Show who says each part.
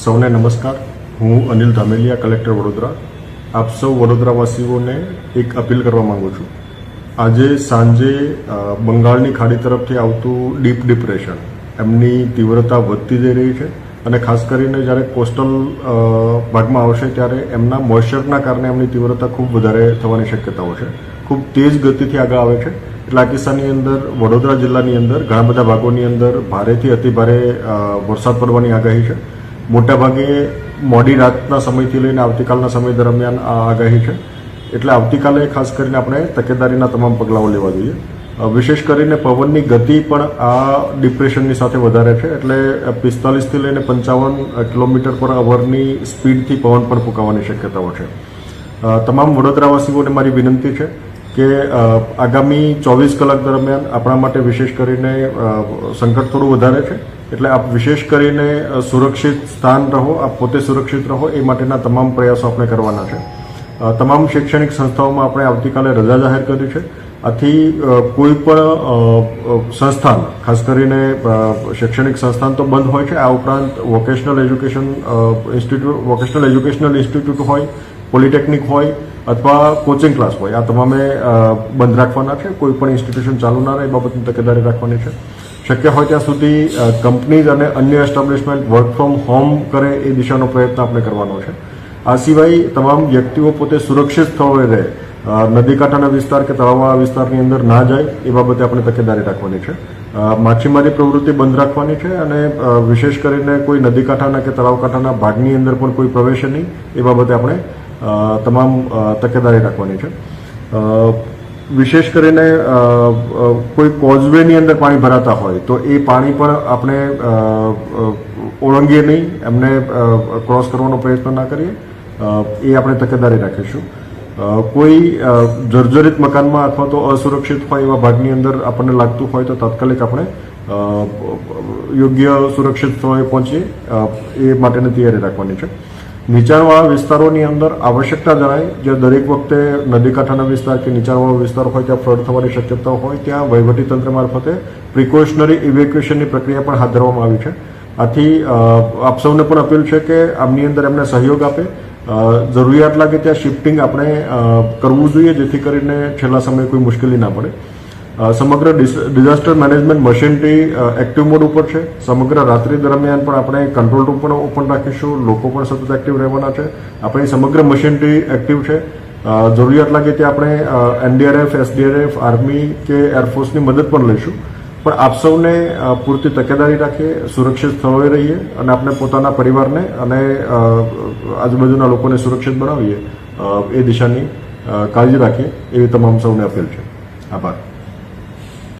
Speaker 1: સૌને નમસ્કાર. હું અનિલ ધામેલિયા, કલેક્ટર વડોદરા. આપ સૌ વડોદરાવાસીઓને એક અપીલ કરવા માંગુ છું. આજે સાંજે બંગાળની ખાડી તરફથી આવતું ડીપ ડિપ્રેશન એમની તીવ્રતા વધતી જઈ રહી છે અને ખાસ કરીને જ્યારે કોસ્ટલ ભાગમાં આવશે ત્યારે એમના મોઇશ્ચરના કારણે એમની તીવ્રતા ખૂબ વધારે થવાની શક્યતાઓ છે. ખૂબ તેજ ગતિથી આગળ આવે છે. એટલે આ કિસ્સાની અંદર વડોદરા જિલ્લાની અંદર ઘણા બધા ભાગોની અંદર ભારેથી અતિભારે વરસાદ પડવાની આગાહી છે. મોટાભાગે મોડી રાતના સમયથી લઈને આવતીકાલના સમય દરમિયાન આ આગાહી છે. એટલે આવતીકાલે ખાસ કરીને આપણે તકેદારીના તમામ પગલાઓ લેવા જોઈએ. વિશેષ કરીને પવનની ગતિ પણ આ ડિપ્રેશનની સાથે વધારે છે. એટલે 45થી લઈને 55 કિલોમીટર પર અવરની સ્પીડથી પવન પણ ફૂંકાવાની શક્યતાઓ છે. તમામ વડોદરાવાસીઓને મારી વિનંતી છે કે આગામી 24 કલાક દરમિયાન આપણા માટે વિશેષ કરીને સંકટ થોડું વધારે છે. એટલે આપ વિશેષ કરીને સુરક્ષિત સ્થાન રહો, આપ પોતે સુરક્ષિત રહો એ માટેના તમામ પ્રયાસો આપણે કરવાના છે. તમામ શૈક્ષણિક સંસ્થાઓમાં આપણે આવતીકાલે રજા જાહેર કરી છે. આથી કોઈ પણ સંસ્થાન, ખાસ કરીને શૈક્ષણિક સંસ્થાન તો બંધ હોય છે. આ ઉપરાંત વોકેશનલ એજ્યુકેશનલ ઇન્સ્ટિટ્યૂટ હોય, પોલિટેકનિક હોય અથવા કોચિંગ ક્લાસ હોય, આ તમામે બંધ રાખવાના છે. કોઈ પણ ઇન્સ્ટિટ્યુશન ચાલુ ના રહે એ બાબતની તકેદારી રાખવાની છે. શક્ય હોય ત્યાં સુધી કંપનીઝ અને અન્ય એસ્ટાબ્લિશમેન્ટ વર્ક ફ્રોમ હોમ કરે એ દિશાનો પ્રયત્ન આપણે કરવાનો છે. આ સિવાય તમામ વ્યક્તિઓ પોતે સુરક્ષિત સ્થળોએ રહે, નદી કાંઠાના વિસ્તાર કે તળાવવાળા વિસ્તારની અંદર ના જાય એ બાબતે આપણે તકેદારી રાખવાની છે. માછીમારી પ્રવૃત્તિ બંધ રાખવાની છે અને વિશેષ કરીને કોઈ નદી કાંઠાના કે તળાવ કાંઠાના ભાગની અંદર પણ કોઈ પ્રવેશે નહીં એ બાબતે આપણે તમામ તકેદારી રાખવાની છે. વિશેષ કરીને કોઈ કોઝવેની અંદર પાણી ભરાતા હોય તો એ પાણી પણ આપણે ઓળંગીએ નહીં, એમને ક્રોસ કરવાનો પ્રયત્ન ના કરીએ, એ આપણે તકેદારી રાખીશું. કોઈ જર્જરિત મકાનમાં અથવા તો અસુરક્ષિત હોય એવા ભાગની અંદર આપણને લાગતું હોય તો તાત્કાલિક આપણે યોગ્ય સુરક્ષિત સ્થળોએ પહોંચીએ એ માટેની તૈયારી રાખવાની છે. નીચાણવાળા વિસ્તારોની અંદર આવશ્યકતા જણાય, જ્યાં દરેક વખતે નદી કાંઠાના વિસ્તાર કે નીચાણવાળો વિસ્તાર હોય ત્યાં ફ્લડ થવાની શક્યતા હોય ત્યાં વહીવટીતંત્ર મારફતે પ્રિકોશનરી ઇવેક્યુએશનની પ્રક્રિયા પણ હાથ ધરવામાં આવી છે. આથી આપ સૌને પણ અપીલ છે કે આમની અંદર એમને સહયોગ આપે. જરૂરિયાત લાગે ત્યાં શિફ્ટિંગ આપણે કરવું જોઈએ, જેથી કરીને છેલ્લા સમયે કોઈ મુશ્કેલી ના પડે. સમગ્ર disaster management machinery active mode ઉપર છે. સમગ્ર રાત્રિ દરમિયાન પણ આપણે કંટ્રોલ રૂમ પણ ઓપન રાખીશું. લોકો પણ સતત એક્ટિવ રહેવાના છે. આપણી સમગ્ર મશીનરી એક્ટિવ છે. જરૂરિયાત લાગે ત્યાં આપણે એનડીઆરએફ, એસડીઆરએફ, આર્મી કે એરફોર્સની મદદ પણ લઈશું. પણ આપ સૌને પૂરતી તકેદારી રાખીએ, સુરક્ષિત સ્થળોએ રહીએ અને આપણે પોતાના પરિવારને અને આજુબાજુના લોકોને સુરક્ષિત બનાવીએ એ દિશાની કાળજી રાખીએ એવી તમામ સૌને અપીલ છે. આભાર.